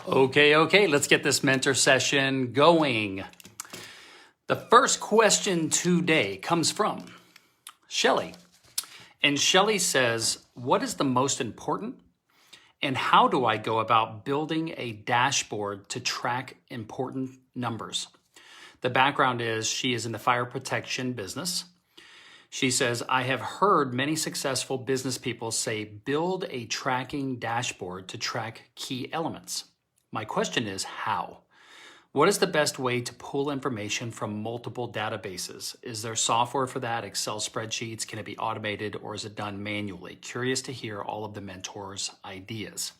Okay, let's get this mentor session going. The first question today comes from Shelly. And Shelly says, what is the most important and how do I go about building a dashboard to track important numbers? The background is she is in the fire protection business. She says, I have heard many successful business people say, build a tracking dashboard to track key elements. My question is how? What is the best way to pull information from multiple databases? Is there software for that? Excel spreadsheets? Can it be automated or is it done manually? Curious to hear all of the mentors' ideas.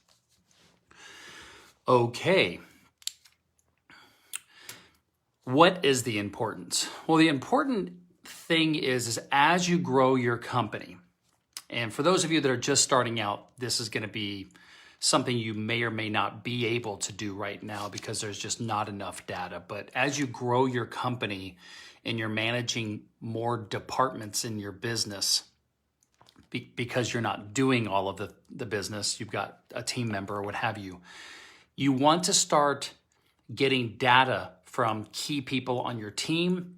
Okay. What is the importance? Well, the important thing is as you grow your company, and for those of you that are just starting out, this is going to be something you may or may not be able to do right now because there's just not enough data. But as you grow your company and you're managing more departments in your business, because you're not doing all of the business, you've got a team member or what have you, you want to start getting data from key people on your team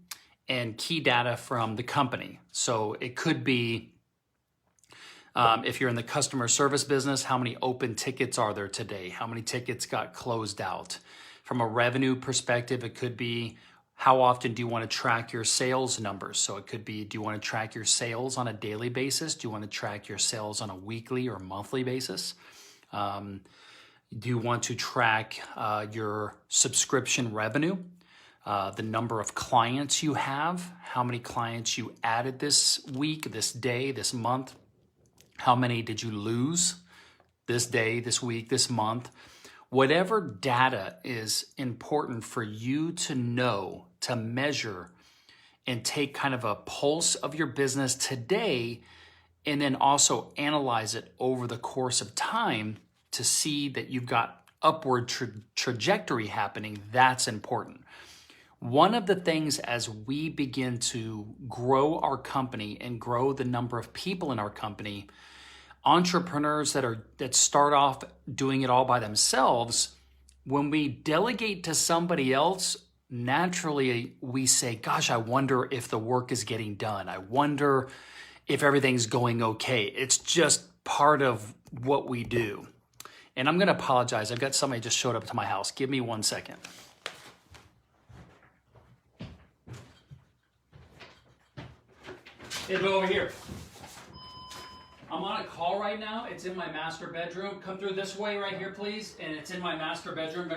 and key data from the company. So it could be, if you're in the customer service business, how many open tickets are there today? How many tickets got closed out? From a revenue perspective, it could be how often do you want to track your sales numbers? So it could be, do you want to track your sales on a daily basis? Do you want to track your sales on a weekly or monthly basis? Do you want to track your subscription revenue? The number of clients you have, how many clients you added this week, this day, this month? How many did you lose this day, this week, this month? Whatever data is important for you to know, to measure, and take kind of a pulse of your business today, and then also analyze it over the course of time to see that you've got upward trajectory happening, that's important. One of the things as we begin to grow our company and grow the number of people in our company, entrepreneurs that start off doing it all by themselves, when we delegate to somebody else, naturally we say, gosh, I wonder if the work is getting done. I wonder if everything's going okay. It's just part of what we do. And I'm going to apologize. I've got somebody just showed up to my house. Give me 1 second. Hey, go over here. I'm on a call right now. It's in my master bedroom. Come through this way right here, please. And it's in my master bedroom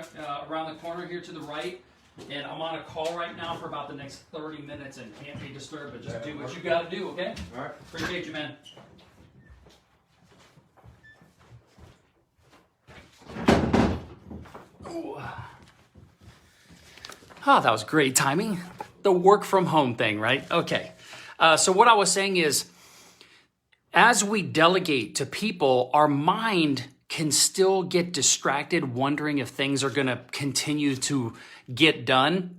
around the corner here to the right. And I'm on a call right now for about the next 30 minutes and can't be disturbed. But just do what you got to do, okay? All right. Appreciate you, man. Ooh. Oh, that was great timing. The work from home thing, right? Okay. So what I was saying is, as we delegate to people, our mind can still get distracted wondering if things are going to continue to get done.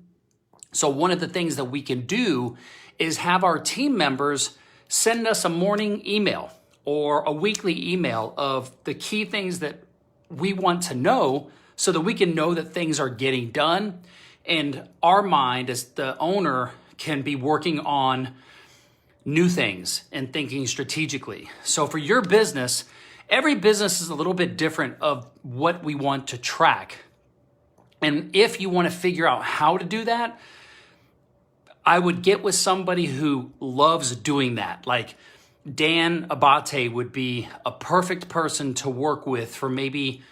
So one of the things that we can do is have our team members send us a morning email or a weekly email of the key things that we want to know so that we can know that things are getting done. And our mind as the owner can be working on new things and thinking strategically. So for your business, every business is a little bit different of what we want to track. And if you want to figure out how to do that, I would get with somebody who loves doing that. Like Dan Abate would be a perfect person to work with for maybe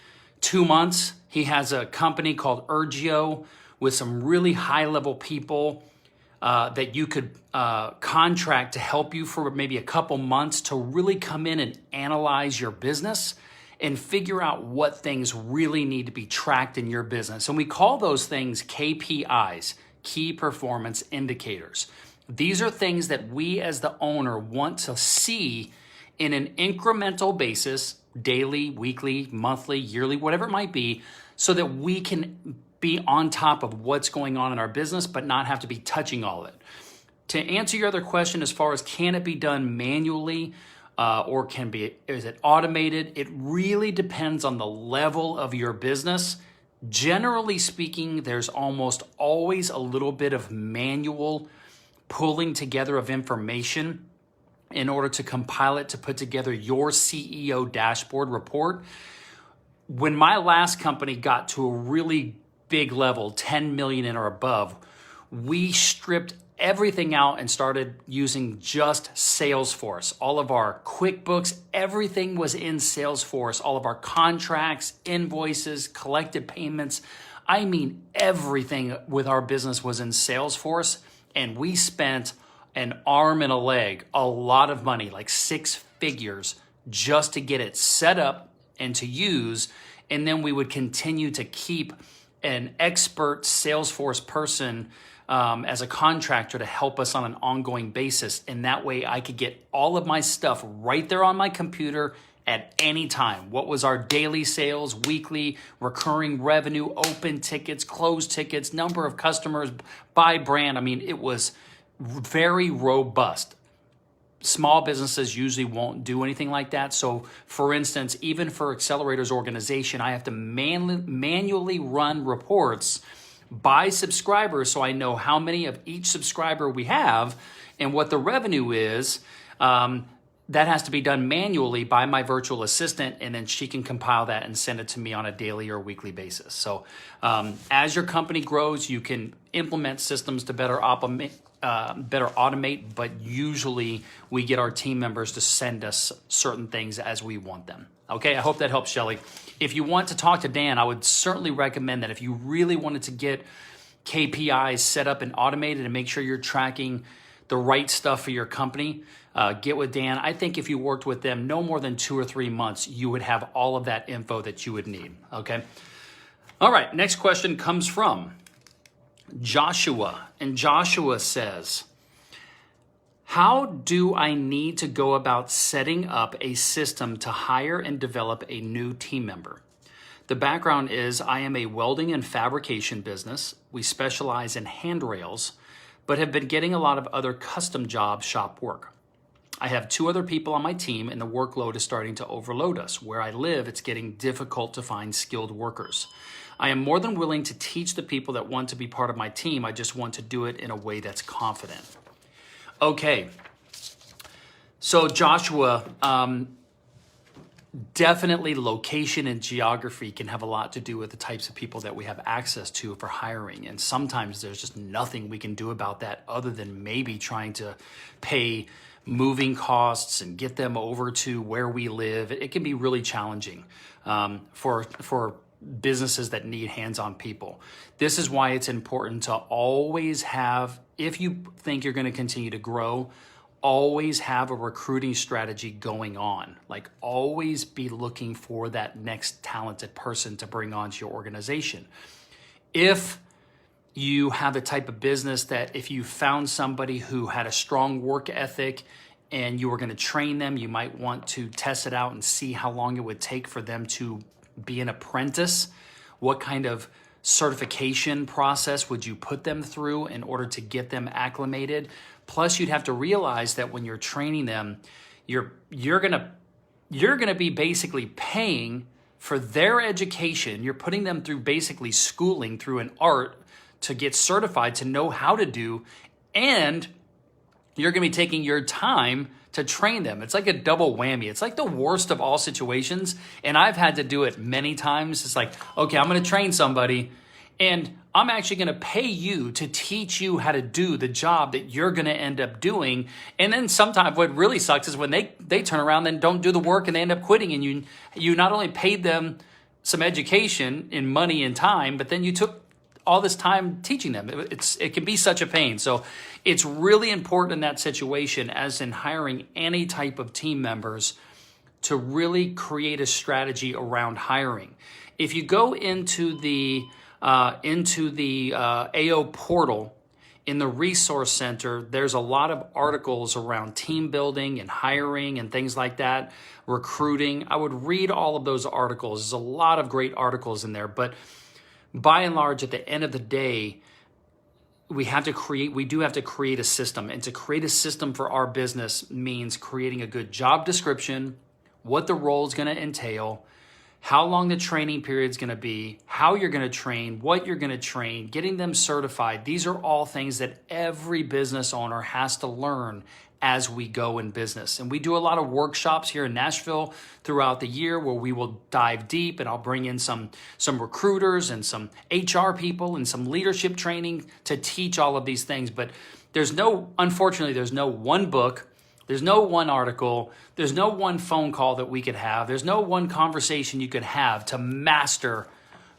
2 months. He has a company called Urgio with some really high-level people that you could contract to help you for maybe a couple months to really come in and analyze your business and figure out what things really need to be tracked in your business. And we call those things KPIs, key performance indicators. These are things that we as the owner want to see in an incremental basis, daily, weekly, monthly, yearly, whatever it might be, so that we can be on top of what's going on in our business, but not have to be touching all of it. To answer your other question, as far as can it be done manually or is it automated? It really depends on the level of your business. Generally speaking, there's almost always a little bit of manual pulling together of information in order to compile it to put together your CEO dashboard report. When my last company got to a really big level, 10 million and or above, we stripped everything out and started using just Salesforce. All of our QuickBooks, everything was in Salesforce. All of our contracts, invoices, collected payments. I mean, everything with our business was in Salesforce. And we spent an arm and a leg, a lot of money, like 6 figures, just to get it set up and to use. And then we would continue to keep an expert Salesforce person as a contractor to help us on an ongoing basis. And that way I could get all of my stuff right there on my computer at any time. What was our daily sales, weekly, recurring revenue, open tickets, closed tickets, number of customers by brand. I mean, it was very robust. Small businesses usually won't do anything like that. So for instance, even for Accelerator's organization, I have to manually run reports by subscriber, so I know how many of each subscriber we have and what the revenue is. That has to be done manually by my virtual assistant, and then she can compile that and send it to me on a daily or weekly basis. So as your company grows, you can implement systems to better automate, but usually we get our team members to send us certain things as we want them. Okay, I hope that helps, Shelly. If you want to talk to Dan, I would certainly recommend that if you really wanted to get KPIs set up and automated and make sure you're tracking the right stuff for your company, get with Dan. I think if you worked with them no more than 2 or 3 months, you would have all of that info that you would need, okay? All right, next question comes from Joshua, and Joshua says, how do I need to go about setting up a system to hire and develop a new team member? The background is I am a welding and fabrication business. We specialize in handrails, but have been getting a lot of other custom job shop work. I have 2 other people on my team, and the workload is starting to overload us. Where I live, it's getting difficult to find skilled workers. I am more than willing to teach the people that want to be part of my team. I just want to do it in a way that's confident. Okay, so Joshua, definitely location and geography can have a lot to do with the types of people that we have access to for hiring. And sometimes there's just nothing we can do about that other than maybe trying to pay moving costs and get them over to where we live. It can be really challenging for businesses that need hands-on people. This is why it's important to always have, if you think you're going to continue to grow, always have a recruiting strategy going on. Like always be looking for that next talented person to bring onto your organization. If you have the type of business that if you found somebody who had a strong work ethic and you were going to train them, you might want to test it out and see how long it would take for them to be an apprentice. What kind of certification process would you put them through in order to get them acclimated? Plus, you'd have to realize that when you're training them, you're gonna be basically paying for their education. You're putting them through basically schooling through an art to get certified to know how to do, and you're gonna be taking your time to train them. It's like a double whammy. It's like the worst of all situations. And I've had to do it many times. It's like, okay, I'm going to train somebody and I'm actually going to pay you to teach you how to do the job that you're going to end up doing. And then sometimes what really sucks is when they turn around and don't do the work and they end up quitting, and you not only paid them some education in money and time, but then you took all this time teaching them. It can be such a pain. So it's really important in that situation, as in hiring any type of team members, to really create a strategy around hiring. If you go into the AO portal in the resource center, there's a lot of articles around team building and hiring and things like that, recruiting. I would read all of those articles. There's a lot of great articles in there, but by and large, at the end of the day, we do have to create a system. And to create a system for our business means creating a good job description, what the role is going to entail, how long the training period is going to be, how you're going to train, what you're going to train, getting them certified. These are all things that every business owner has to learn as we go in business. And we do a lot of workshops here in Nashville throughout the year where we will dive deep, and I'll bring in some recruiters and some HR people and some leadership training to teach all of these things. But unfortunately, there's no one book, there's no one article, there's no one phone call that we could have, there's no one conversation you could have to master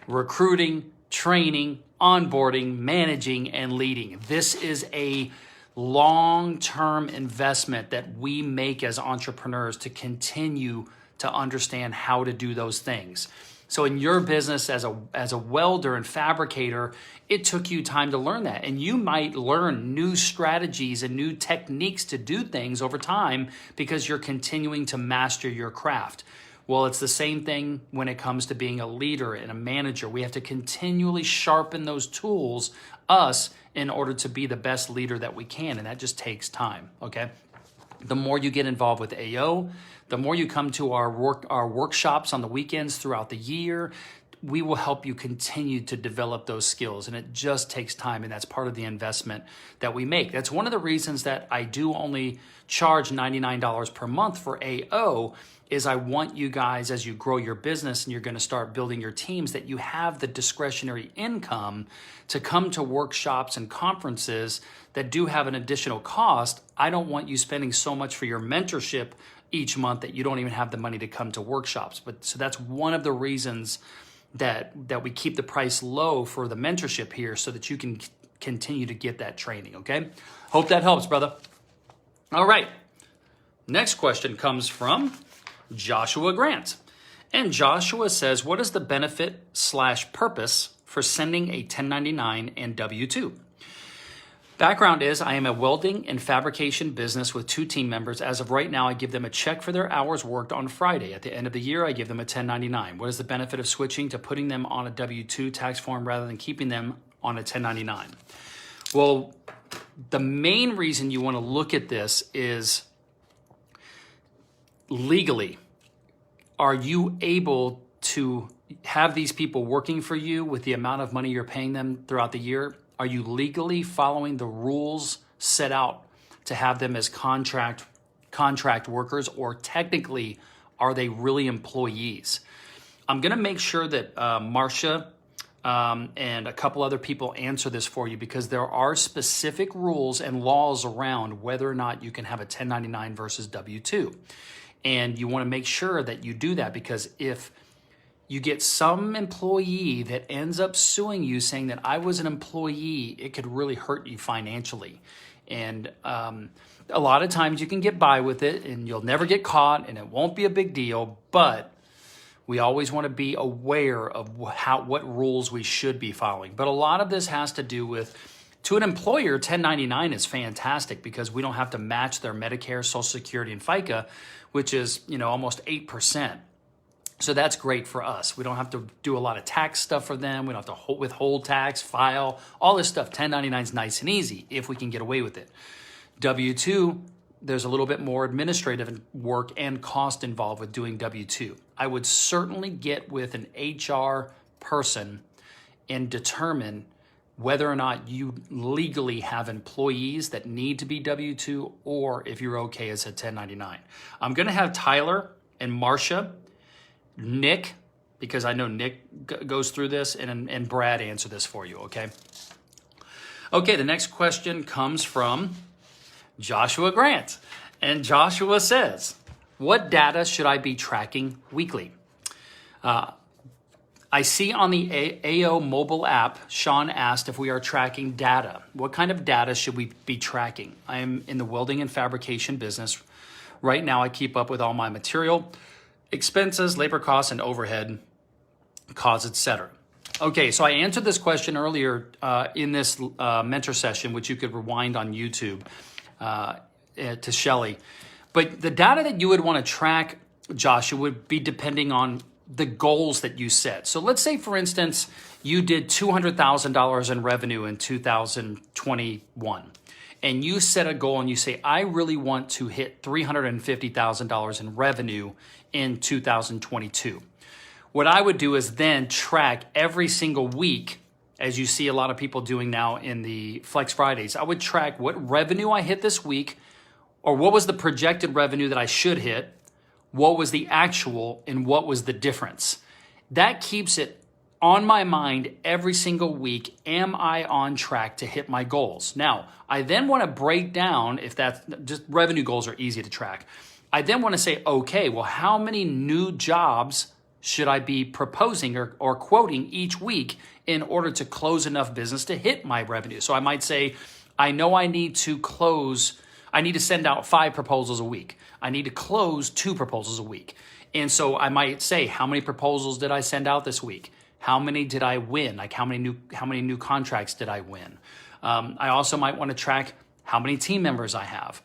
recruiting, training, onboarding, managing, and leading. This is a long-term investment that we make as entrepreneurs to continue to understand how to do those things. So in your business as a welder and fabricator, it took you time to learn that. And you might learn new strategies and new techniques to do things over time because you're continuing to master your craft. Well, it's the same thing when it comes to being a leader and a manager. We have to continually sharpen those tools, in order to be the best leader that we can. And that just takes time, okay? The more you get involved with AO, the more you come to our workshops on the weekends throughout the year, we will help you continue to develop those skills. And it just takes time, and that's part of the investment that we make. That's one of the reasons that I do only charge $99 per month for AO, is I want you guys, as you grow your business and you're going to start building your teams, that you have the discretionary income to come to workshops and conferences that do have an additional cost. I don't want you spending so much for your mentorship each month that you don't even have the money to come to workshops. So that's one of the reasons that we keep the price low for the mentorship here, so that you can continue to get that training, okay? Hope that helps, brother. All right. Next question comes from Joshua Grant. And Joshua says, what is the benefit/purpose for sending a 1099 and W-2? Background is I am a welding and fabrication business with 2 team members. As of right now, I give them a check for their hours worked on Friday. At the end of the year, I give them a 1099. What is the benefit of switching to putting them on a W-2 tax form rather than keeping them on a 1099? Well, the main reason you want to look at this is legally. Are you able to have these people working for you with the amount of money you're paying them throughout the year? Are you legally following the rules set out to have them as contract workers, or technically, are they really employees? I'm going to make sure that Marcia and a couple other people answer this for you, because there are specific rules and laws around whether or not you can have a 1099 versus W-2. And you want to make sure that you do that, because if you get some employee that ends up suing you saying that I was an employee, it could really hurt you financially. And a lot of times you can get by with it and you'll never get caught and it won't be a big deal, but we always want to be aware of what rules we should be following. But a lot of this has to do with, to an employer, 1099 is fantastic because we don't have to match their Medicare, Social Security, and FICA, which is, almost 8%. So that's great for us. We don't have to do a lot of tax stuff for them. We don't have to withhold tax, file, all this stuff. 1099 is nice and easy if we can get away with it. W-2, there's a little bit more administrative work and cost involved with doing W-2. I would certainly get with an HR person and determine whether or not you legally have employees that need to be W-2, or if you're okay as a 1099. I'm going to have Tyler and Marcia, Nick, because I know Nick goes through this, and Brad answer this for you, okay? Okay, the next question comes from Joshua Grant. And Joshua says, what data should I be tracking weekly? I see on the AO mobile app, Shawn asked if we are tracking data. What kind of data should we be tracking? I am in the welding and fabrication business. Right now, I keep up with all my material expenses, labor costs, and overhead costs, etc. Okay, so I answered this question earlier in this mentor session, which you could rewind on YouTube to Shelly. But the data that you would want to track, Joshua, would be depending on the goals that you set. So let's say, for instance, you did $200,000 in revenue in 2021. And you set a goal and you say, I really want to hit $350,000 in revenue in 2022. What I would do is then track every single week, as you see a lot of people doing now in the Flex Fridays. I would track what revenue I hit this week, or what was the projected revenue that I should hit, what was the actual, and what was the difference. That keeps it on my mind every single week. Am I on track to hit my goals? Now, I then want to break down, if that's just revenue goals are easy to track. I then want to say, okay, well, how many new jobs should I be proposing or quoting each week in order to close enough business to hit my revenue? So I might say, I know I need to send out 5 proposals a week. I need to close 2 proposals a week. And so I might say, how many proposals did I send out this week? How many did I win? Like how many new contracts did I win? I also might want to track how many team members I have.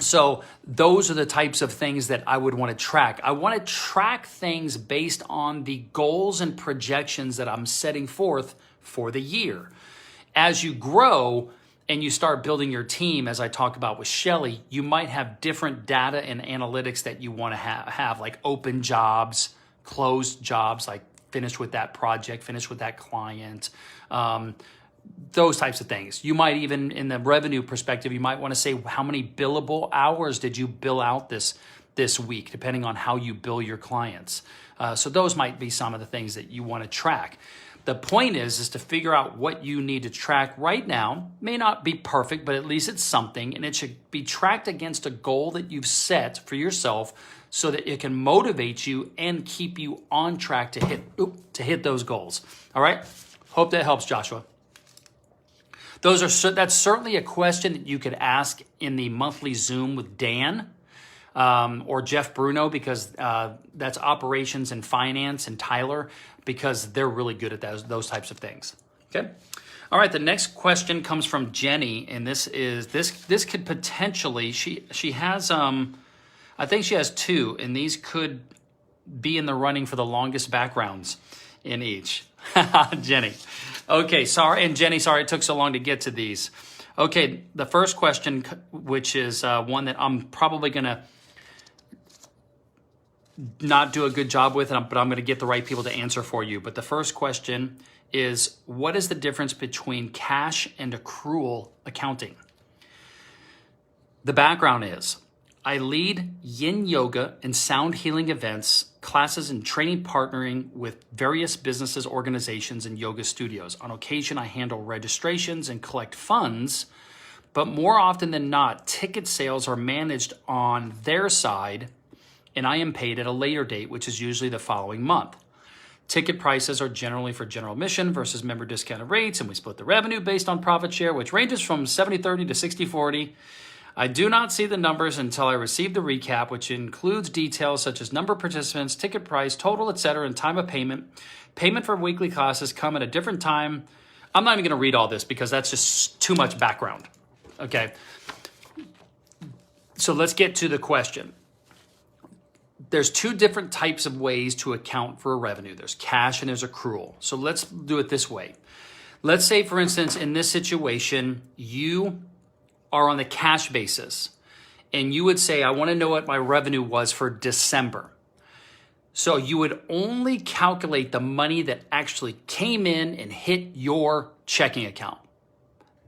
So those are the types of things that I would want to track. I want to track things based on the goals and projections that I'm setting forth for the year. As you grow and you start building your team, as I talked about with Shelly, you might have different data and analytics that you want to have like open jobs, closed jobs, like finished with that project, finished with that client, those types of things. You might even, in the revenue perspective, you might want to say, how many billable hours did you bill out this week, depending on how you bill your clients. So those might be some of the things that you want to track. The point is to figure out what you need to track right now. May not be perfect, but at least it's something, and it should be tracked against a goal that you've set for yourself so that it can motivate you and keep you on track to hit those goals. All right? Hope that helps, Joshua. That's certainly a question that you could ask in the monthly Zoom with Dan or Jeff Bruno, because that's operations and finance, and Tyler, because they're really good at those types of things. Okay. All right. The next question comes from Jenny, and this could potentially, she has I think she has 2, and these could be in the running for the longest backgrounds in each. Jenny. Okay, sorry. And Jenny, sorry it took so long to get to these. Okay, the first question, which is one that I'm probably going to not do a good job with, but I'm going to get the right people to answer for you. But the first question is, what is the difference between cash and accrual accounting? The background is, I lead yin yoga and sound healing events, classes, and training partnering with various businesses, organizations, and yoga studios. On occasion, I handle registrations and collect funds, but more often than not, ticket sales are managed on their side, and I am paid at a later date, which is usually the following month. Ticket prices are generally for general admission versus member discounted rates, and we split the revenue based on profit share, which ranges from 70-30 to 60-40. I do not see the numbers until I receive the recap, which includes details such as number of participants, ticket price, total, etc., and time of payment. Payment for weekly classes come at a different time. I'm not even going to read all this because that's just too much background. Okay. So let's get to the question. There's 2 different types of ways to account for a revenue. There's cash and there's accrual. So let's do it this way. Let's say, for instance, in this situation, you are on the cash basis, and you would say, I want to know what my revenue was for December. So you would only calculate the money that actually came in and hit your checking account.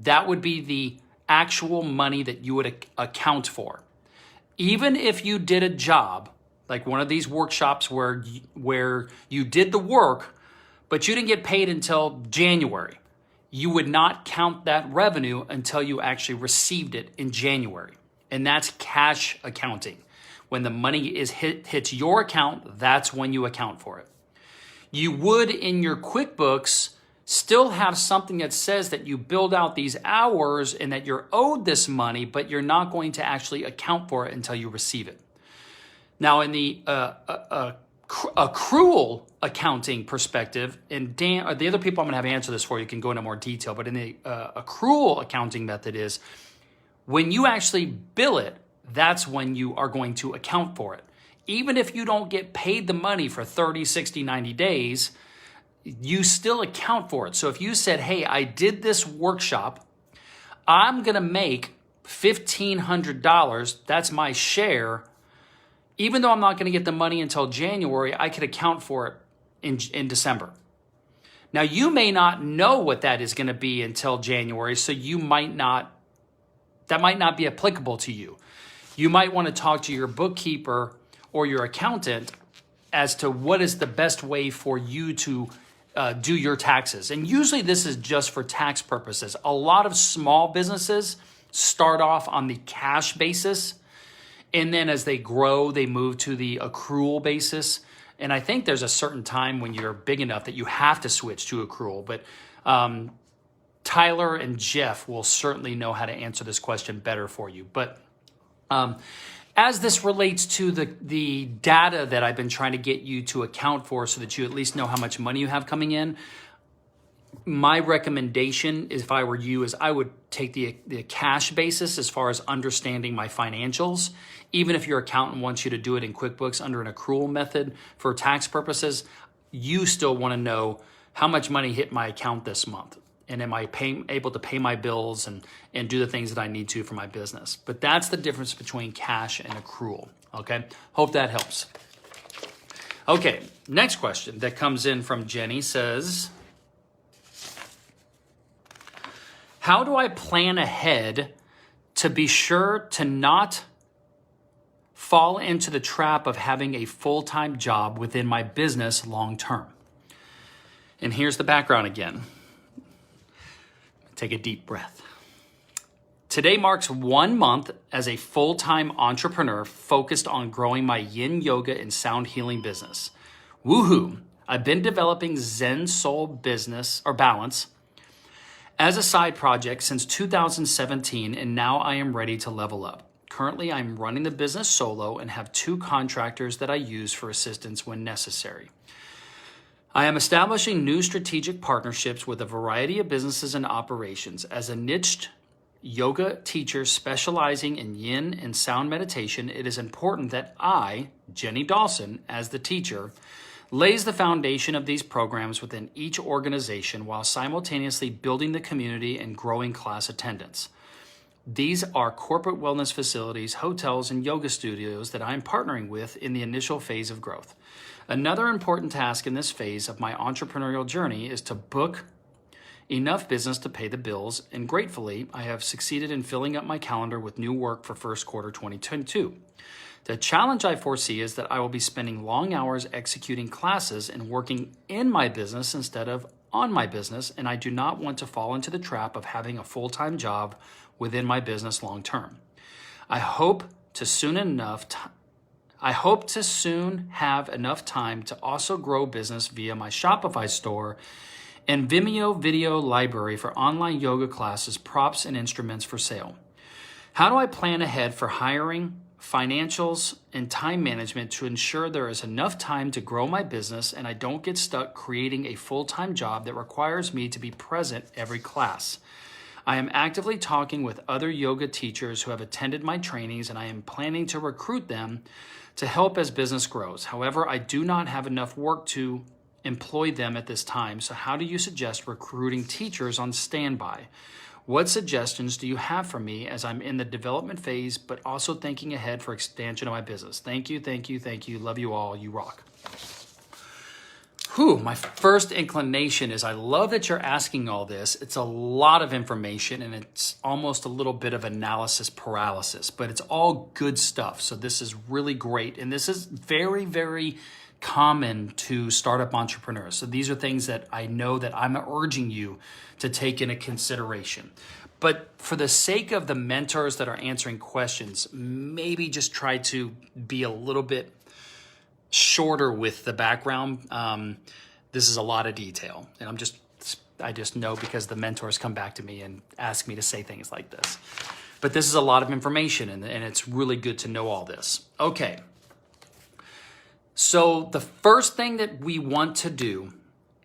That would be the actual money that you would account for. Even if you did a job, like one of these workshops where you did the work, but you didn't get paid until January, you would not count that revenue until you actually received it in January. And that's cash accounting. When the money hits your account, that's when you account for it. You would, in your QuickBooks, still have something that says that you billed out these hours and that you're owed this money, but you're not going to actually account for it until you receive it. Now, in the accrual accounting perspective, and Dan, or the other people I'm going to have answer this for you can go into more detail, but in the accrual accounting method is when you actually bill it, that's when you are going to account for it. Even if you don't get paid the money for 30, 60, 90 days, you still account for it. So if you said, hey, I did this workshop, I'm going to make $1,500, that's my share. Even though I'm not going to get the money until January, I could account for it in December. Now, you may not know what that is going to be until January, so that might not be applicable to you. You might want to talk to your bookkeeper or your accountant as to what is the best way for you to do your taxes. And usually this is just for tax purposes. A lot of small businesses start off on the cash basis, and then as they grow, they move to the accrual basis. And I think there's a certain time when you're big enough that you have to switch to accrual. But Tyler and Jeff will certainly know how to answer this question better for you. But as this relates to the data that I've been trying to get you to account for so that you at least know how much money you have coming in, my recommendation, if I were you, is I would take the cash basis as far as understanding my financials. Even if your accountant wants you to do it in QuickBooks under an accrual method for tax purposes, you still want to know how much money hit my account this month. And am I able to pay my bills and do the things that I need to for my business? But that's the difference between cash and accrual, okay? Hope that helps. Okay, next question that comes in from Jenny says, how do I plan ahead to be sure to not fall into the trap of having a full-time job within my business long-term? And here's the background again. Take a deep breath. Today marks 1 month as a full-time entrepreneur focused on growing my yin yoga and sound healing business. Woohoo! I've been developing Zen Soul business or balance as a side project since 2017, and now I am ready to level up. Currently, I'm running the business solo and have 2 contractors that I use for assistance when necessary. I am establishing new strategic partnerships with a variety of businesses and operations. As a niched yoga teacher specializing in yin and sound meditation, it is important that I, Jenny Dawson, as the teacher, lays the foundation of these programs within each organization while simultaneously building the community and growing class attendance. These are corporate wellness facilities, hotels, and yoga studios that I am partnering with in the initial phase of growth. Another important task in this phase of my entrepreneurial journey is to book enough business to pay the bills, and gratefully, I have succeeded in filling up my calendar with new work for first quarter 2022. The challenge I foresee is that I will be spending long hours executing classes and working in my business instead of on my business, and I do not want to fall into the trap of having a full-time job within my business long term. I hope to soon have enough time to also grow business via my Shopify store and Vimeo video library for online yoga classes, props, and instruments for sale. How do I plan ahead for hiring, financials, and time management to ensure there is enough time to grow my business and I don't get stuck creating a full-time job that requires me to be present every class? I am actively talking with other yoga teachers who have attended my trainings, and I am planning to recruit them to help as business grows. However, I do not have enough work to employ them at this time. So how do you suggest recruiting teachers on standby? What suggestions do you have for me as I'm in the development phase, but also thinking ahead for expansion of my business? Thank you, thank you, thank you. Love you all. You rock. My first inclination is I love that you're asking all this. It's a lot of information and it's almost a little bit of analysis paralysis, but it's all good stuff. So this is really great. And this is very, very common to startup entrepreneurs. So these are things that I know that I'm urging you to take into consideration. But for the sake of the mentors that are answering questions, maybe just try to be a little bit shorter with the background. This is a lot of detail, and I just know because the mentors come back to me and ask me to say things like this. But this is a lot of information, and it's really good to know all this. Okay. So the first thing that we want to do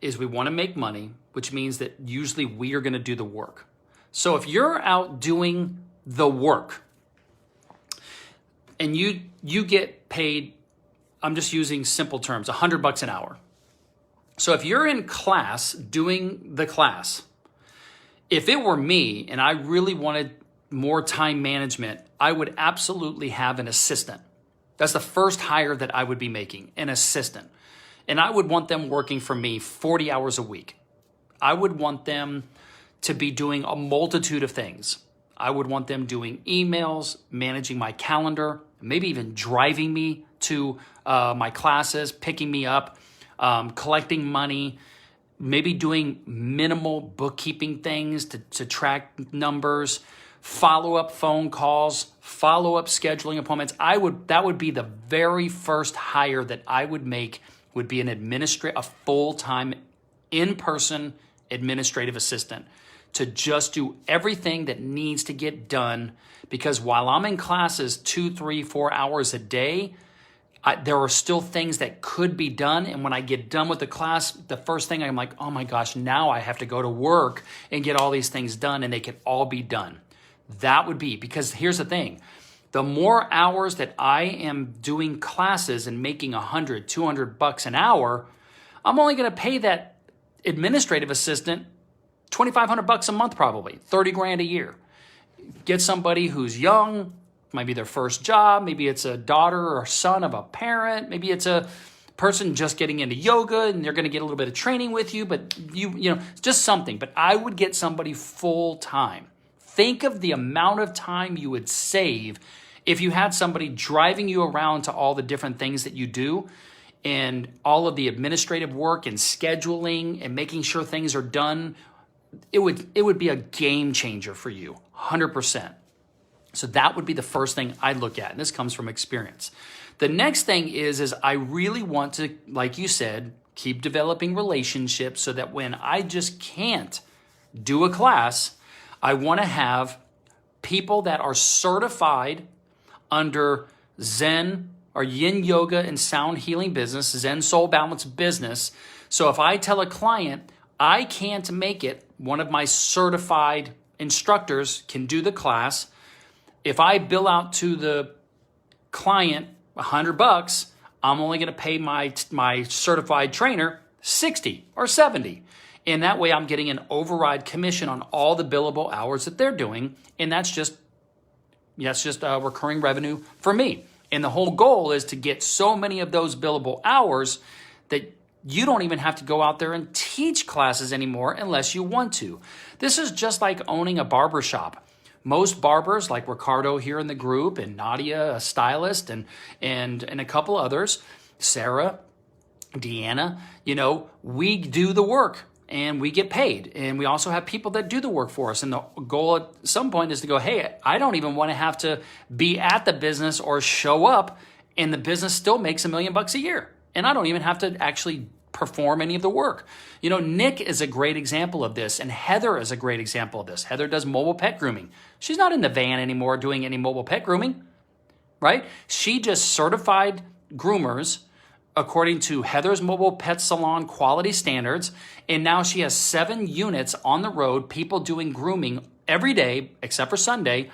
is we want to make money, which means that usually we are going to do the work. So if you're out doing the work and you get paid, I'm just using simple terms, $100 an hour. So if you're in class doing the class, if it were me and I really wanted more time management, I would absolutely have an assistant. That's the first hire that I would be making, an assistant. And I would want them working for me 40 hours a week. I would want them to be doing a multitude of things. I would want them doing emails, managing my calendar, maybe even driving me to my classes, picking me up, collecting money, maybe doing minimal bookkeeping things to track numbers, follow-up phone calls, follow-up scheduling appointments. That would be the very first hire that I would make, would be a full-time in-person administrative assistant to just do everything that needs to get done. Because while I'm in classes 2, 3, 4 hours a day, there are still things that could be done. And when I get done with the class, the first thing I'm like, oh my gosh, now I have to go to work and get all these things done, and they could all be done. That would be, because here's the thing. The more hours that I am doing classes and making $100, $200 an hour, I'm only going to pay that administrative assistant $2,500 a month, probably 30 grand a year. Get somebody who's young, might be their first job. Maybe it's a daughter or son of a parent. Maybe it's a person just getting into yoga and they're going to get a little bit of training with you, but you know, just something. But I would get somebody full time. Think of the amount of time you would save if you had somebody driving you around to all the different things that you do, and all of the administrative work and scheduling and making sure things are done. It would be a game changer for you, 100%. So that would be the first thing I'd look at, and this comes from experience. The next thing is I really want to, like you said, keep developing relationships so that when I just can't do a class, I want to have people that are certified under Zen or Yin Yoga and Sound Healing Business, Zen Soul Balance Business. So if I tell a client I can't make it, one of my certified instructors can do the class. If I bill out to the client $100, I'm only going to pay my certified trainer $60 or $70. And that way I'm getting an override commission on all the billable hours that they're doing. And that's just recurring revenue for me. And the whole goal is to get so many of those billable hours that you don't even have to go out there and teach classes anymore unless you want to. This is just like owning a barber shop. Most barbers, like Ricardo here in the group, and Nadia, a stylist, and a couple others, Sarah, Deanna, we do the work and we get paid. And we also have people that do the work for us. And the goal at some point is to go, hey, I don't even want to have to be at the business or show up, and the business still makes $1 million a year. And I don't even have to actually perform any of the work. Nick is a great example of this, and Heather is a great example of this. Heather does mobile pet grooming. She's not in the van anymore doing any mobile pet grooming, right? She just certified groomers according to Heather's Mobile Pet Salon quality standards, and now she has 7 units on the road, people doing grooming every day except for Sunday,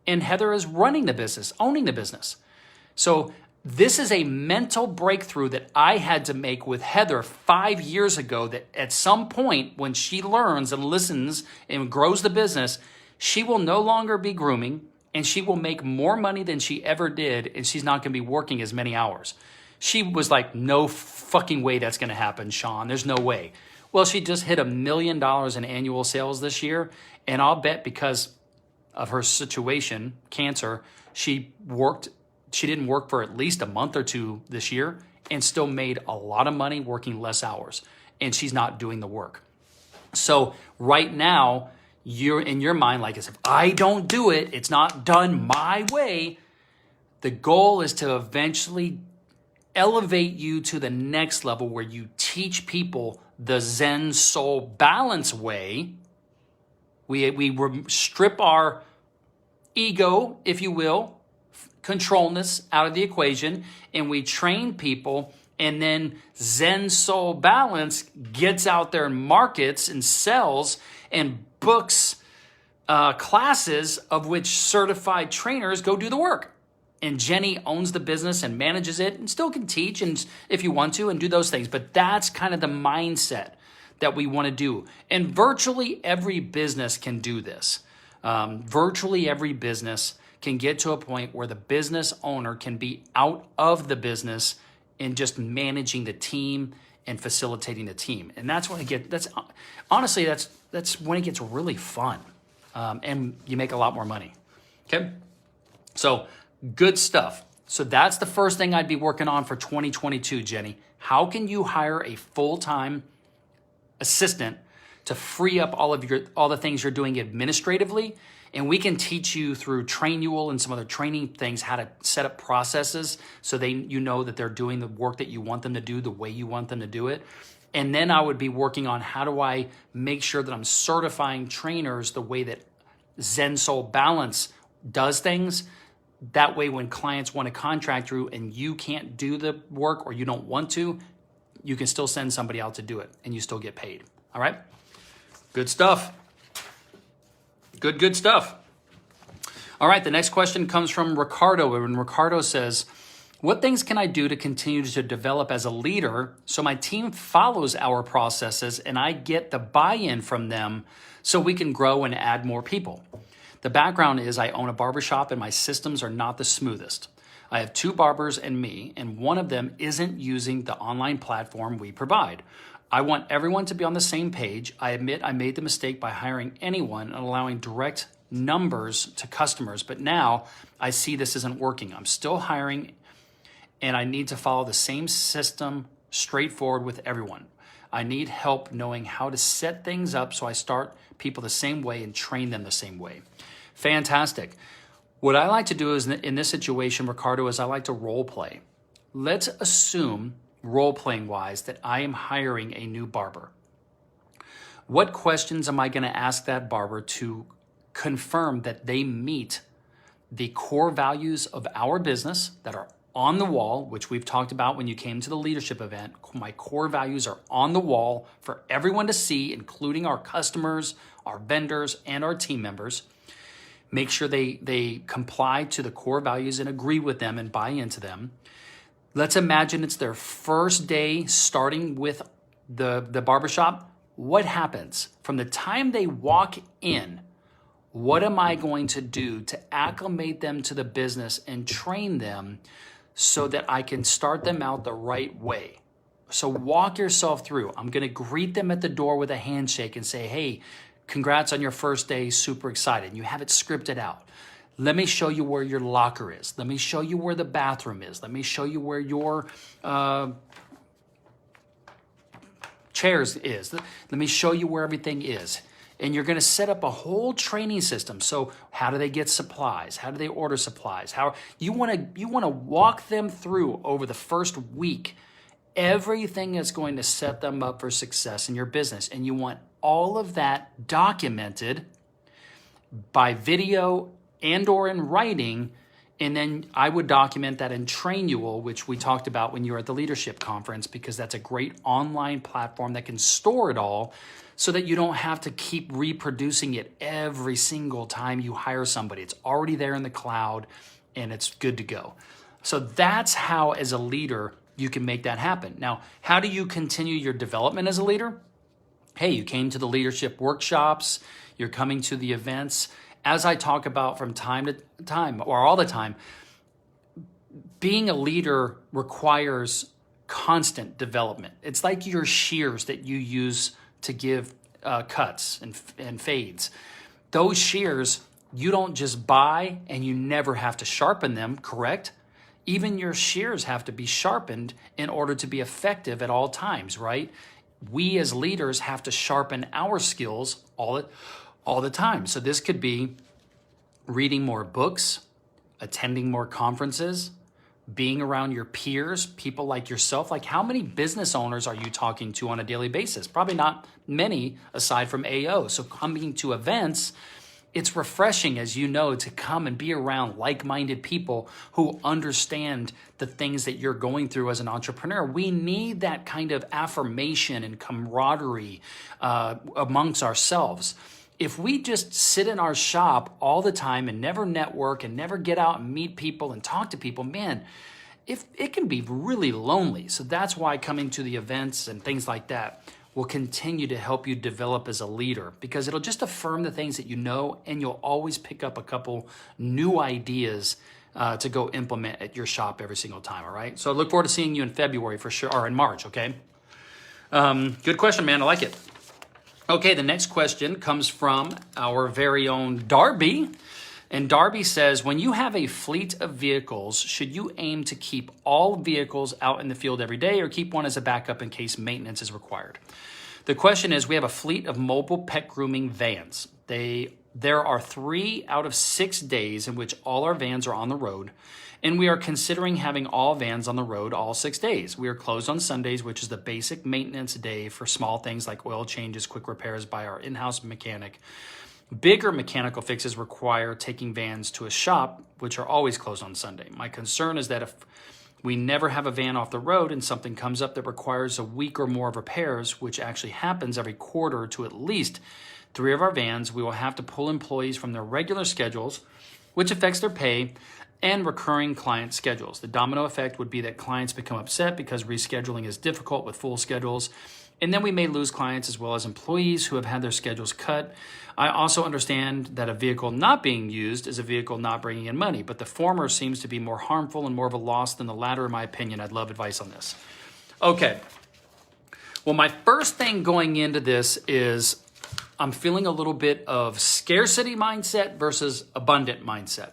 and Heather is running the business, owning the business. So this is a mental breakthrough that I had to make with Heather 5 years ago, that at some point when she learns and listens and grows the business, she will no longer be grooming, and she will make more money than she ever did, and she's not going to be working as many hours. She was like, no fucking way that's going to happen, Shawn. There's no way. Well, she just hit $1 million in annual sales this year, and I'll bet because of her situation, cancer, she didn't work for at least a month or two this year and still made a lot of money working less hours. And she's not doing the work. So right now, you're in your mind like, as if I don't do it, it's not done my way. The goal is to eventually elevate you to the next level where you teach people the Zen Soul Balance way. We strip our ego, if you will, controlness out of the equation, and we train people, and then Zen Soul Balance gets out there and markets and sells and books classes of which certified trainers go do the work. And Jenny owns the business and manages it and still can teach, and if you want to, and do those things. But that's kind of the mindset that we want to do. And virtually every business can do this. Virtually every business can get to a point where the business owner can be out of the business and just managing the team and facilitating the team. And that's when that's when it gets really fun. And you make a lot more money. Okay. So good stuff. So that's the first thing I'd be working on for 2022, Jenny. How can you hire a full-time assistant to free up all the things you're doing administratively? And we can teach you through Trainual and some other training things how to set up processes so you know that they're doing the work that you want them to do the way you want them to do it. And then I would be working on how do I make sure that I'm certifying trainers the way that Zen Soul Balance does things. That way when clients want to contract you and you can't do the work or you don't want to, you can still send somebody out to do it and you still get paid. All right? Good stuff. Good stuff. All right, the next question comes from Ricardo. And Ricardo says, what things can I do to continue to develop as a leader so my team follows our processes and I get the buy-in from them so we can grow and add more people? The background is I own a barbershop and my systems are not the smoothest. I have 2 barbers and me, and one of them isn't using the online platform we provide. I want everyone to be on the same page. I admit I made the mistake by hiring anyone and allowing direct numbers to customers, but now I see this isn't working. I'm still hiring and I need to follow the same system straightforward with everyone. I need help knowing how to set things up so I start people the same way and train them the same way. Fantastic. What I like to do is in this situation, Ricardo, is I like to role play. Let's assume role-playing wise that I am hiring a new barber. What questions am I going to ask that barber to confirm that they meet the core values of our business that are on the wall, which we've talked about when you came to the leadership event? My core values are on the wall for everyone to see, including our customers, our vendors, and our team members. Make sure they comply to the core values and agree with them and buy into them. Let's imagine it's their first day starting with the barbershop. What happens? From the time they walk in, what am I going to do to acclimate them to the business and train them so that I can start them out the right way? So walk yourself through. I'm going to greet them at the door with a handshake and say, hey, congrats on your first day, super excited. And you have it scripted out. Let me show you where your locker is. Let me show you where the bathroom is. Let me show you where your chairs is. Let me show you where everything is. And you're going to set up a whole training system. So how do they get supplies? How do they order supplies? How you want to walk them through over the first week everything that's going to set them up for success in your business. And you want all of that documented by video and or in writing, and then I would document that in Trainual, which we talked about when you were at the leadership conference, because that's a great online platform that can store it all so that you don't have to keep reproducing it every single time you hire somebody. It's already there in the cloud and it's good to go. So that's how, as a leader, you can make that happen. Now, how do you continue your development as a leader? Hey, you came to the leadership workshops, you're coming to the events. As I talk about from time to time, or all the time, being a leader requires constant development. It's like your shears that you use to give cuts and fades. Those shears, you don't just buy and you never have to sharpen them, correct? Even your shears have to be sharpened in order to be effective at all times, right? We as leaders have to sharpen our skills all the time. So this could be reading more books, attending more conferences, being around your peers, people like yourself. Like, how many business owners are you talking to on a daily basis? Probably not many aside from AO. So coming to events, it's refreshing, as you know, to come and be around like-minded people who understand the things that you're going through as an entrepreneur. We need that kind of affirmation and camaraderie amongst ourselves. If we just sit in our shop all the time and never network and never get out and meet people and talk to people, man, it can be really lonely. So that's why coming to the events and things like that, will continue to help you develop as a leader, because it'll just affirm the things that you know, and you'll always pick up a couple new ideas to go implement at your shop every single time, all right? So I look forward to seeing you in February for sure, or in March, okay? Good question, man. I like it. Okay, the next question comes from our very own Darby. And Darby says, when you have a fleet of vehicles, should you aim to keep all vehicles out in the field every day or keep one as a backup in case maintenance is required? The question is, we have a fleet of mobile pet grooming vans. There are 3 out of 6 days in which all our vans are on the road, and we are considering having all vans on the road all 6 days. We are closed on Sundays, which is the basic maintenance day for small things like oil changes, quick repairs by our in-house mechanic. Bigger mechanical fixes require taking vans to a shop, which are always closed on Sunday. My concern is that if we never have a van off the road and something comes up that requires a week or more of repairs, which actually happens every quarter to at least 3 of our vans, we will have to pull employees from their regular schedules, which affects their pay and recurring client schedules. The domino effect would be that clients become upset because rescheduling is difficult with full schedules, and then we may lose clients as well as employees who have had their schedules cut. I also understand that a vehicle not being used is a vehicle not bringing in money, but the former seems to be more harmful and more of a loss than the latter, in my opinion. I'd love advice on this. Okay. Well, my first thing going into this is I'm feeling a little bit of scarcity mindset versus abundant mindset.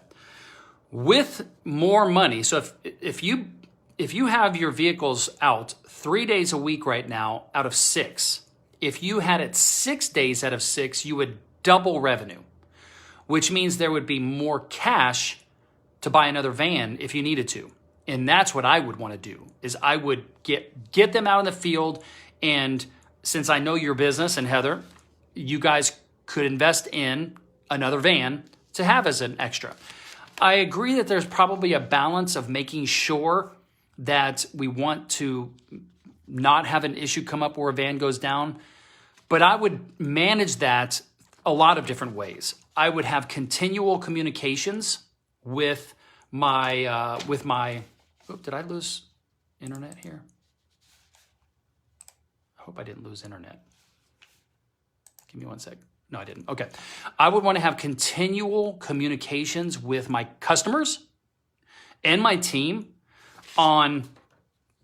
With more money, so if you have your vehicles out 3 days a week right now out of 6, if you had it 6 days out of 6, you would double revenue, which means there would be more cash to buy another van if you needed to. And that's what I would want to do, is I would get them out in the field. And since I know your business, and Heather, you guys could invest in another van to have as an extra. I agree that there's probably a balance of making sure that we want to not have an issue come up where a van goes down, but I would manage that a lot of different ways. I would have continual communications with my, did I lose internet here? I hope I didn't lose internet. Give me one sec. No, I didn't. Okay. I would want to have continual communications with my customers and my team on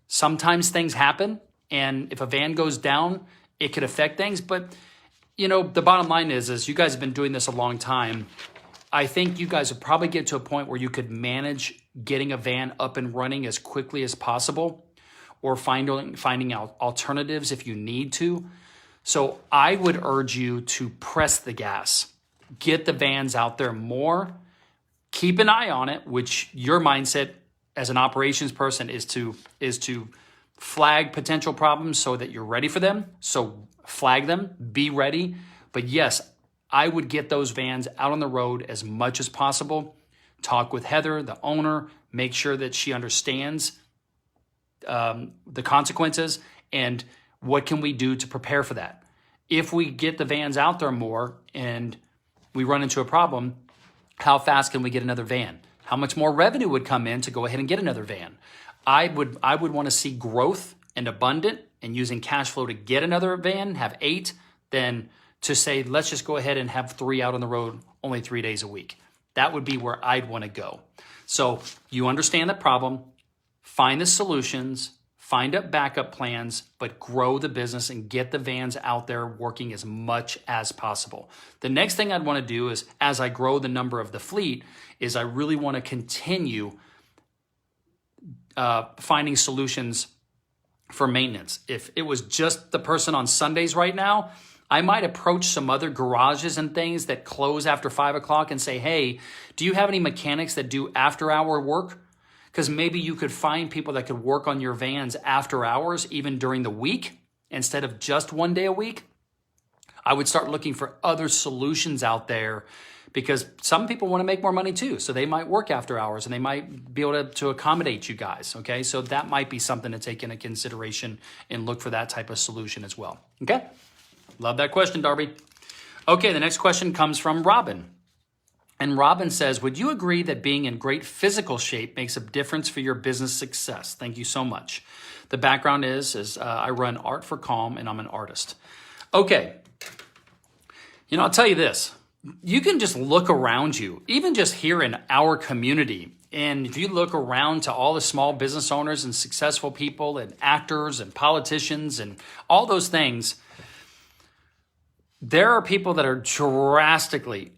sometimes things happen, and if a van goes down, it could affect things. But, the bottom line is you guys have been doing this a long time. I think you guys would probably get to a point where you could manage getting a van up and running as quickly as possible, or finding out alternatives if you need to. So I would urge you to press the gas, get the vans out there more, keep an eye on it, which your mindset as an operations person is to flag potential problems so that you're ready for them. So flag them, be ready. But yes, I would get those vans out on the road as much as possible. Talk with Heather, the owner, make sure that she understands the consequences and what can we do to prepare for that. If we get the vans out there more and we run into a problem, how fast can we get another van? How much more revenue would come in to go ahead and get another van? I would want to see growth and abundant and using cash flow to get another van, have 8, than to say, let's just go ahead and have 3 out on the road only 3 days a week. That would be where I'd want to go. So you understand the problem, find the solutions, find up backup plans, but grow the business and get the vans out there working as much as possible. The next thing I'd want to do is, as I grow the number of the fleet, is I really want to continue finding solutions for maintenance. If it was just the person on Sundays right now, I might approach some other garages and things that close after 5 o'clock and say, hey, do you have any mechanics that do after-hour work? Because maybe you could find people that could work on your vans after hours, even during the week, instead of just 1 day a week. I would start looking for other solutions out there, because some people want to make more money too. So they might work after hours and they might be able to accommodate you guys. Okay. So that might be something to take into consideration and look for that type of solution as well. Okay. Love that question, Darby. Okay. The next question comes from Robin. And Robin says, would you agree that being in great physical shape makes a difference for your business success? Thank you so much. The background is I run Art for Calm, and I'm an artist. Okay. I'll tell you this. You can just look around you, even just here in our community. And if you look around to all the small business owners and successful people and actors and politicians and all those things, there are people that are drastically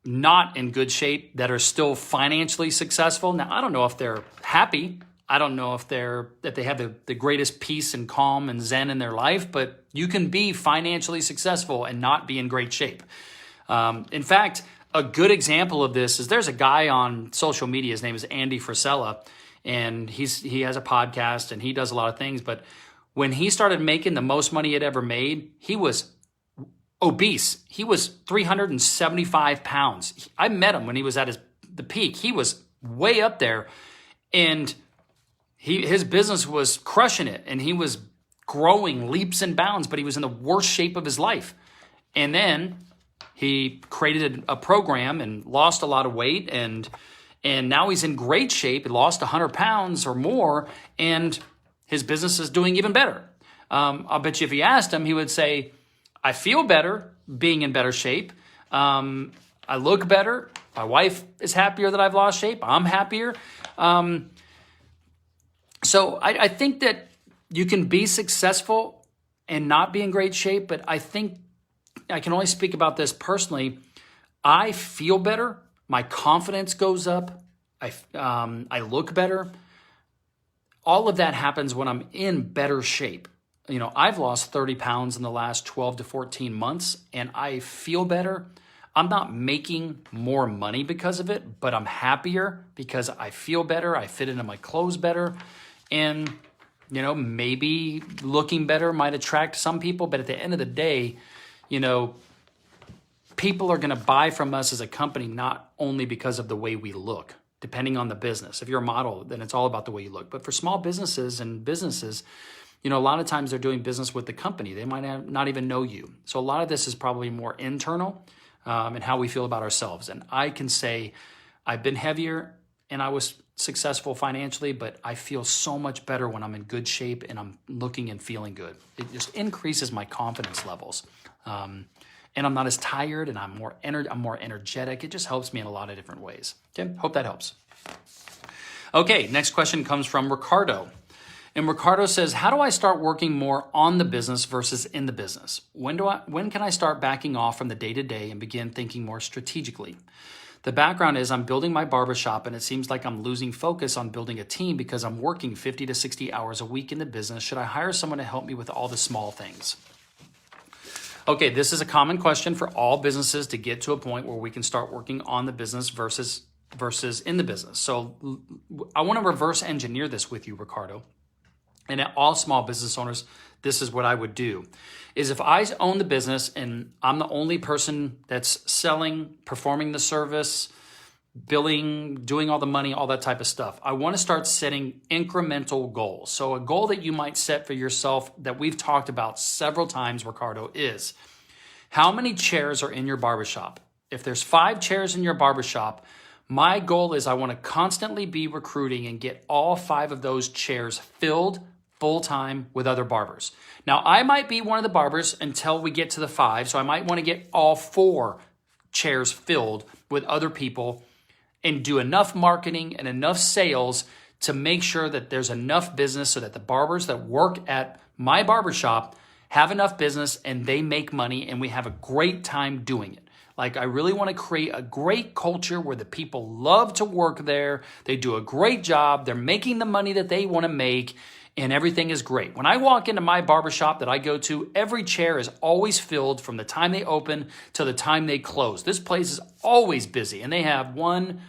not in good shape that are still financially successful. Now, I don't know if they're happy. I don't know if they have the greatest peace and calm and zen in their life, but you can be financially successful and not be in great shape. In fact, a good example of this is there's a guy on social media. His name is Andy Frisella, and he has a podcast and he does a lot of things. But when he started making the most money he'd ever made, he was obese. He was 375 pounds. I met him when he was at the peak. He was way up there, and his business was crushing it, and he was growing leaps and bounds, but he was in the worst shape of his life. And then he created a program and lost a lot of weight, and now he's in great shape. He lost 100 pounds or more, and his business is doing even better. I'll bet you if you asked him, he would say, I feel better being in better shape. I look better. My wife is happier that I've lost shape. I'm happier. So I think that you can be successful and not be in great shape, but I think I can only speak about this personally. I feel better. My confidence goes up. I look better. All of that happens when I'm in better shape. I've lost 30 pounds in the last 12 to 14 months, and I feel better. I'm not making more money because of it, but I'm happier because I feel better. I fit into my clothes better. And, maybe looking better might attract some people, but at the end of the day, people are going to buy from us as a company not only because of the way we look, depending on the business. If you're a model, then it's all about the way you look. But for small businesses, a lot of times they're doing business with the company. They might not even know you. So a lot of this is probably more internal and how we feel about ourselves. And I can say I've been heavier and I was successful financially, but I feel so much better when I'm in good shape and I'm looking and feeling good. It just increases my confidence levels. And I'm not as tired, and I'm more energetic. It just helps me in a lot of different ways. Okay, hope that helps. Okay, next question comes from Ricardo. And Ricardo says, how do I start working more on the business versus in the business? When can I start backing off from the day-to-day and begin thinking more strategically? The background is I'm building my barbershop, and it seems like I'm losing focus on building a team because I'm working 50 to 60 hours a week in the business. Should I hire someone to help me with all the small things? Okay, this is a common question for all businesses to get to a point where we can start working on the business versus in the business. So I want to reverse engineer this with you, Ricardo. And at all small business owners, this is what I would do. Is if I own the business and I'm the only person that's selling, performing the service, billing, doing all the money, all that type of stuff, I want to start setting incremental goals. So a goal that you might set for yourself that we've talked about several times, Ricardo, is how many chairs are in your barbershop? If there's 5 chairs in your barbershop, my goal is I want to constantly be recruiting and get all 5 of those chairs filled full-time with other barbers. Now, I might be one of the barbers until we get to the 5, so I might want to get all 4 chairs filled with other people and do enough marketing and enough sales to make sure that there's enough business so that the barbers that work at my barbershop have enough business and they make money and we have a great time doing it. Like, I really want to create a great culture where the people love to work there. They do a great job. They're making the money that they want to make, and everything is great. When I walk into my barbershop that I go to, every chair is always filled from the time they open to the time they close. This place is always busy, and they have 1,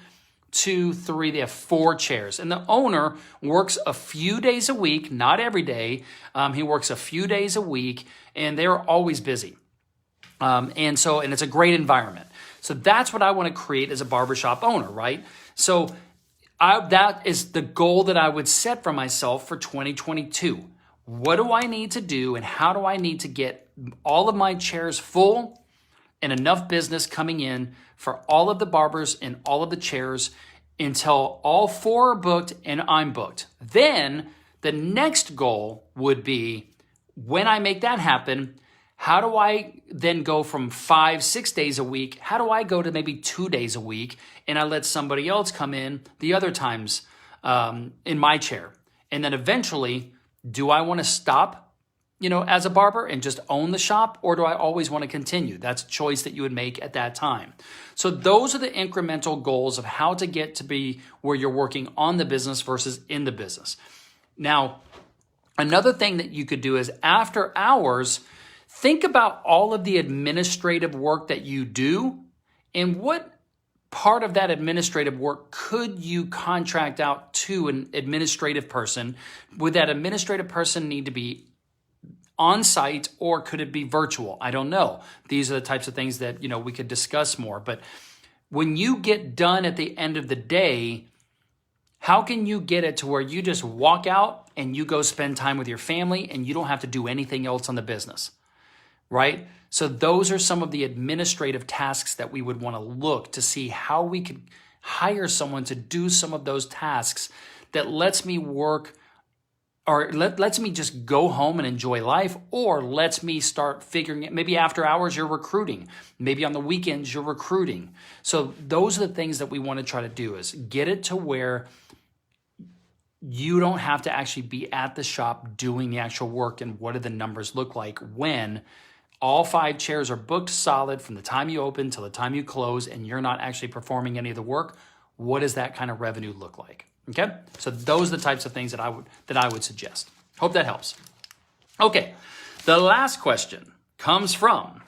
2, 3, they have 4 chairs. And the owner works a few days a week, not every day. He works a few days a week, and they're always busy. And it's a great environment. So that's what I want to create as a barbershop owner, right? So that is the goal that I would set for myself for 2022. What do I need to do, and how do I need to get all of my chairs full and enough business coming in for all of the barbers and all of the chairs until all 4 are booked and I'm booked? Then The next goal would be, when I make that happen, how do I then go from 5, 6 days a week? How do I go to maybe 2 days a week? And I let somebody else come in the other times in my chair. And then eventually, do I want to stop, as a barber and just own the shop? Or do I always want to continue? That's a choice that you would make at that time. So those are the incremental goals of how to get to be where you're working on the business versus in the business. Now, another thing that you could do is after hours, think about all of the administrative work that you do and what part of that administrative work could you contract out to an administrative person? Would that administrative person need to be on site or could it be virtual? I don't know. These are the types of things that, we could discuss more. But when you get done at the end of the day, how can you get it to where you just walk out and you go spend time with your family and you don't have to do anything else on the business, right? So those are some of the administrative tasks that we would want to look to see how we could hire someone to do some of those tasks that lets me work or lets me just go home and enjoy life, or lets me start figuring it. Maybe after hours you're recruiting. Maybe on the weekends you're recruiting. So those are the things that we want to try to do, is get it to where you don't have to actually be at the shop doing the actual work. And what do the numbers look like when all 5 chairs are booked solid from the time you open till the time you close and you're not actually performing any of the work? What does that kind of revenue look like? Okay, so those are the types of things that I would suggest. Hope that helps. Okay, the last question comes from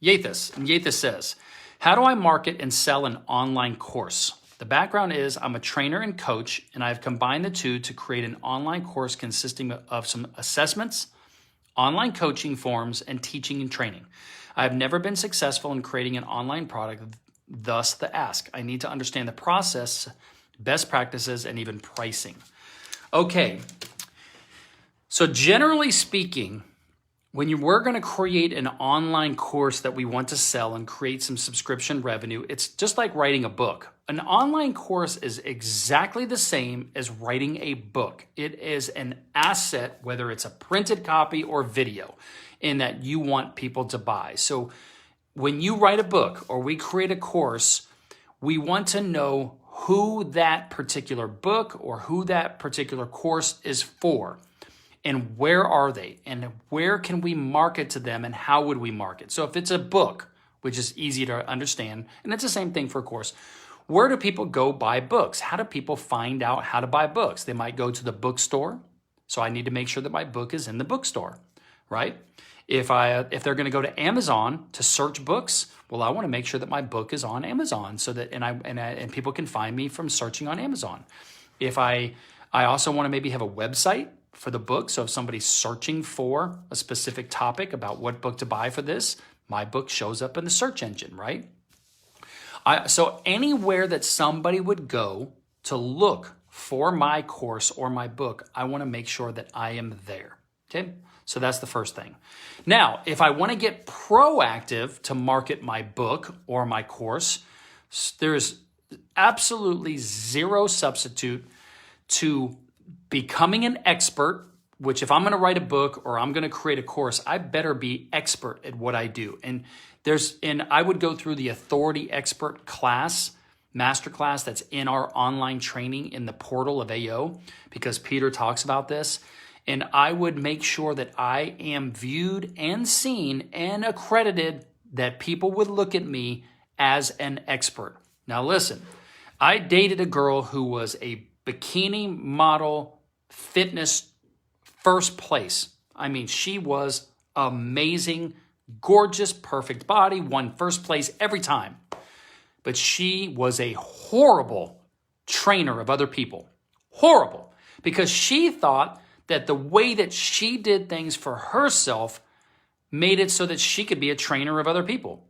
Yathis, and Yathis says, how do I market and sell an online course? The background is I'm a trainer and coach, and I've combined the two to create an online course consisting of some assessments, online coaching forms, and teaching and training. I have never been successful in creating an online product, thus the ask. I need to understand the process, best practices, and even pricing. Okay, so generally speaking, when we're going to create an online course that we want to sell and create some subscription revenue, it's just like writing a book. An online course is exactly the same as writing a book. It is an asset, whether it's a printed copy or video, in that you want people to buy. So when you write a book or we create a course, we want to know who that particular book or who that particular course is for. And where are they? And where can we market to them? And how would we market? So if it's a book, which is easy to understand, and it's the same thing for a course, where do people go buy books? How do people find out how to buy books? They might go to the bookstore. So I need to make sure that my book is in the bookstore, right? If they're going to go to Amazon to search books, well, I want to make sure that my book is on Amazon so that and people can find me from searching on Amazon. If I also want to maybe have a website for the book. So if somebody's searching for a specific topic about what book to buy for this, my book shows up in the search engine, right? So anywhere that somebody would go to look for my course or my book, I want to make sure that I am there, okay? So that's the first thing. Now, if I want to get proactive to market my book or my course, there's absolutely zero substitute to becoming an expert, which if I'm going to write a book or I'm going to create a course, I better be expert at what I do. And I would go through the Authority Expert class, masterclass that's in our online training in the portal of AO, because Peter talks about this. And I would make sure that I am viewed and seen and accredited, that people would look at me as an expert. Now listen, I dated a girl who was a bikini model fitness first place. I mean, she was amazing, gorgeous, perfect body, won first place every time. But she was a horrible trainer of other people. Horrible. Because she thought that the way that she did things for herself made it so that she could be a trainer of other people.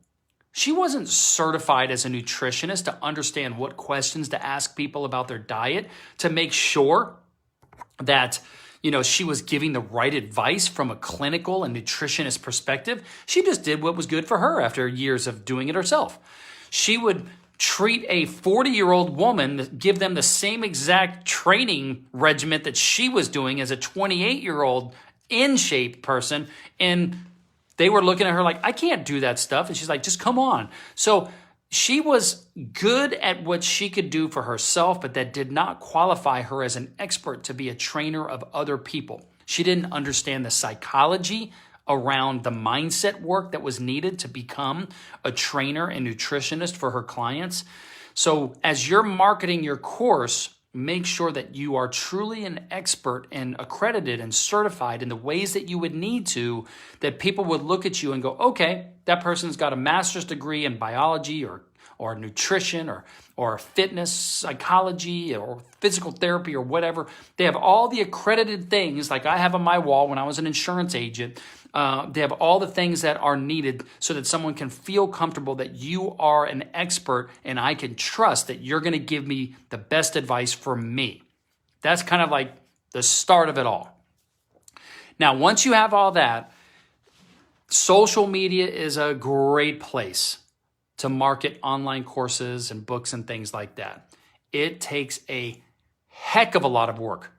She wasn't certified as a nutritionist to understand what questions to ask people about their diet to make sure that, she was giving the right advice from a clinical and nutritionist perspective. She just did what was good for her after years of doing it herself. She would treat a 40-year-old woman, give them the same exact training regimen that she was doing as a 28-year-old in shape person. And they were looking at her like, I can't do that stuff. And she's like, just come on. So she was good at what she could do for herself, but that did not qualify her as an expert to be a trainer of other people. She didn't understand the psychology around the mindset work that was needed to become a trainer and nutritionist for her clients. So as you're marketing your course, make sure that you are truly an expert and accredited and certified in the ways that you would need to, that people would look at you and go, okay, that person's got a master's degree in biology or nutrition or fitness, psychology, or physical therapy, or whatever. They have all the accredited things like I have on my wall when I was an insurance agent. They have all the things that are needed so that someone can feel comfortable that you are an expert and I can trust that you're going to give me the best advice for me. That's kind of like the start of it all. Now, once you have all that, social media is a great place to market online courses and books and things like that. It takes a heck of a lot of work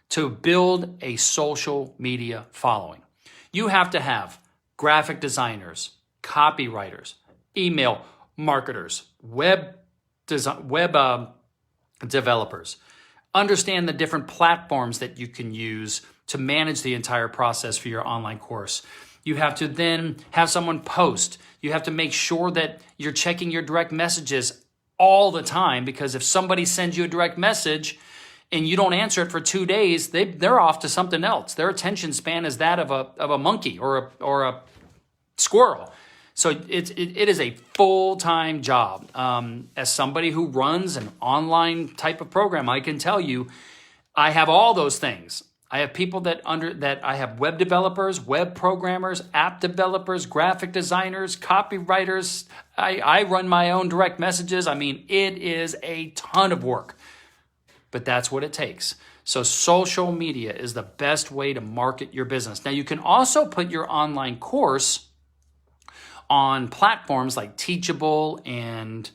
to build a social media following. You have to have graphic designers, copywriters, email marketers, web developers. Understand the different platforms that you can use to manage the entire process for your online course. You have to then have someone post. You have to make sure that you're checking your direct messages all the time, because if somebody sends you a direct message and you don't answer it for 2 days, they're off to something else. Their attention span is that of a monkey or a squirrel. So it is a full-time job. As somebody who runs an online type of program, I can tell you, I have all those things. I have people that I have web developers, web programmers, app developers, graphic designers, copywriters. I run my own direct messages. I mean, it is a ton of work, but that's what it takes. So social media is the best way to market your business. Now, you can also put your online course on platforms like Teachable and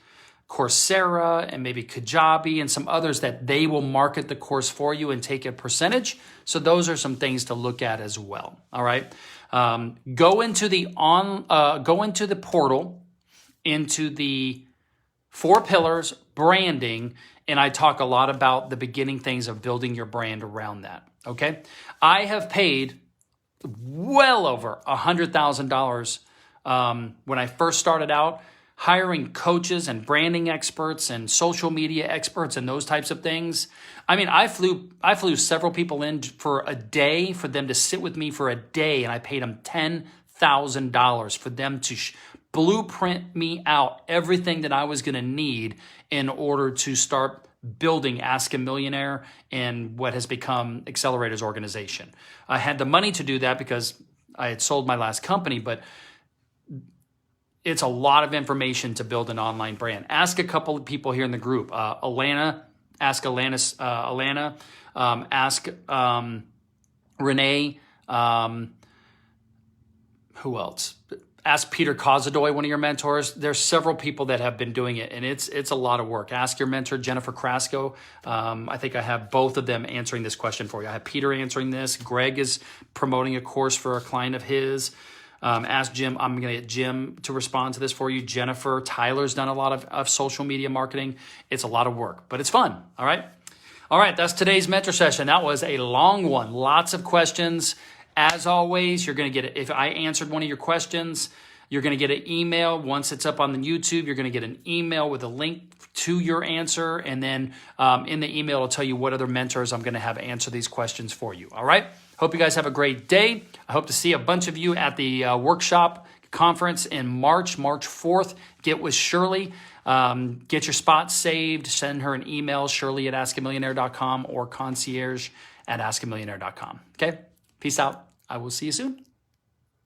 Coursera and maybe Kajabi and some others that they will market the course for you and take a percentage. So those are some things to look at as well. All right. Go into the portal, into the 4 pillars, branding, and I talk a lot about the beginning things of building your brand around that. Okay. I have paid well over $100,000 when I first started out, hiring coaches and branding experts and social media experts and those types of things. I mean, I flew several people in for a day for them to sit with me for a day, and I paid them $10,000 for them to blueprint me out everything that I was going to need in order to start building Ask a Millionaire and what has become Accelerator's organization. I had the money to do that because I had sold my last company, but it's a lot of information to build an online brand. Ask a couple of people here in the group. Alana, ask Renee. Who else? Ask Peter Cozadoy, one of your mentors. There's several people that have been doing it, and it's a lot of work. Ask your mentor, Jennifer Krasko. I think I have both of them answering this question for you. I have Peter answering this. Greg is promoting a course for a client of his. Ask Jim. I'm going to get Jim to respond to this for you. Jennifer, Tyler's done a lot of social media marketing. It's a lot of work, but it's fun. All right. All right. That's today's mentor session. That was a long one. Lots of questions. As always, you're going to get, if I answered one of your questions, you're going to get an email. Once it's up on the YouTube, you're going to get an email with a link to your answer. And then in the email, it'll tell you what other mentors I'm going to have answer these questions for you. All right. Hope you guys have a great day. I hope to see a bunch of you at the workshop conference in March 4th. Get with Shirley. Get your spot saved. Send her an email, shirley@askamillionaire.com or concierge@askamillionaire.com. Okay. Peace out. I will see you soon.